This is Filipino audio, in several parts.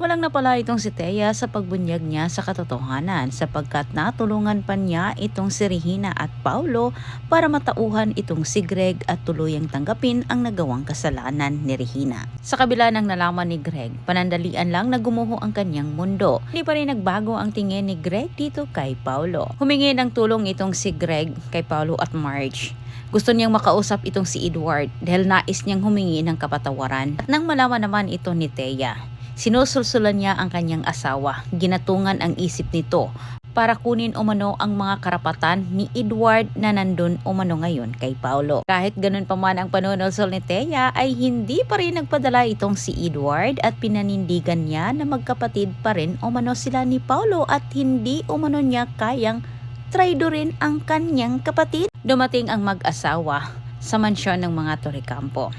Walang napala itong si Thea sa pagbunyag niya sa katotohanan sapagkat natulungan pa niya itong si Regina at Paulo para matauhan itong si Greg at tuluyang tanggapin ang nagawang kasalanan ni Regina. Sa kabila ng nalaman ni Greg, panandalian lang na gumuho ang kanyang mundo. Hindi pa rin nagbago ang tingin ni Greg dito kay Paulo. Humingi ng tulong itong si Greg kay Paulo at Marge. Gusto niyang makausap itong si Edward dahil nais niyang humingi ng kapatawaran. At nang malaman naman ito ni Thea, sinusulsulan niya ang kanyang asawa. Ginatungan ang isip nito para kunin umano ang mga karapatan ni Edward na nandun umano ngayon kay Paulo. Kahit ganun pa man ang panunulsol ni Thea ay hindi pa rin nagpadala itong si Edward at pinanindigan niya na magkapatid pa rin umano sila ni Paulo at hindi umano niya kayang traidorin ang kanyang kapatid. Dumating ang mag-asawa sa mansyon ng mga Torrecampo.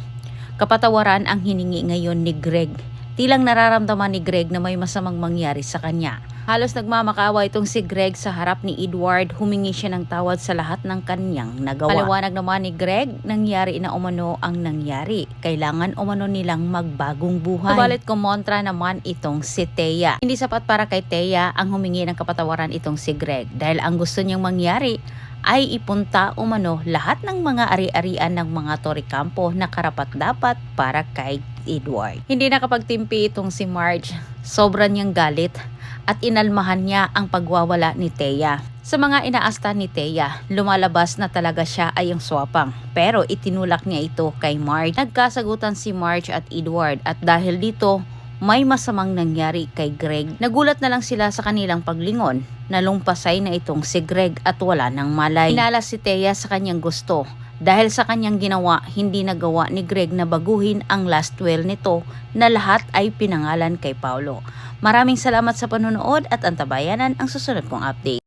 Kapatawaran ang hiningi ngayon ni Greg. Tilang nararamdaman ni Greg na may masamang mangyari sa kanya. Halos nagmamakawa itong si Greg sa harap ni Edward, humingi siya ng tawad sa lahat ng kanyang nagawa. Paliwanag naman ni Greg, nangyari na umano ang nangyari. Kailangan umano nilang magbagong buhay. Subalit kumontra naman itong si Thea. Hindi sapat para kay Thea ang humingi ng kapatawaran itong si Greg dahil ang gusto niyang mangyari ay ipunta umano lahat ng mga ari-arian ng mga Torrecampo na karapat-dapat para kay Edward. Hindi nakapagtimpi itong si Marge. Sobra niyang galit at inalmahan niya ang pagwawala ni Thea. Sa mga inaasta ni Thea, lumalabas na talaga siya ay ang swapang. Pero itinulak niya ito kay Marge. Nagkasagutan si Marge at Edward at dahil dito, may masamang nangyari kay Greg. Nagulat na lang sila sa kanilang paglingon. Nalumpasay na itong si Greg at wala nang malay. Hinala si Thea sa kanyang gusto. Dahil sa kanyang ginawa, hindi nagawa ni Greg na baguhin ang last will nito na lahat ay pinangalan kay Paulo. Maraming salamat sa panonood at antabayanan ang susunod kong update.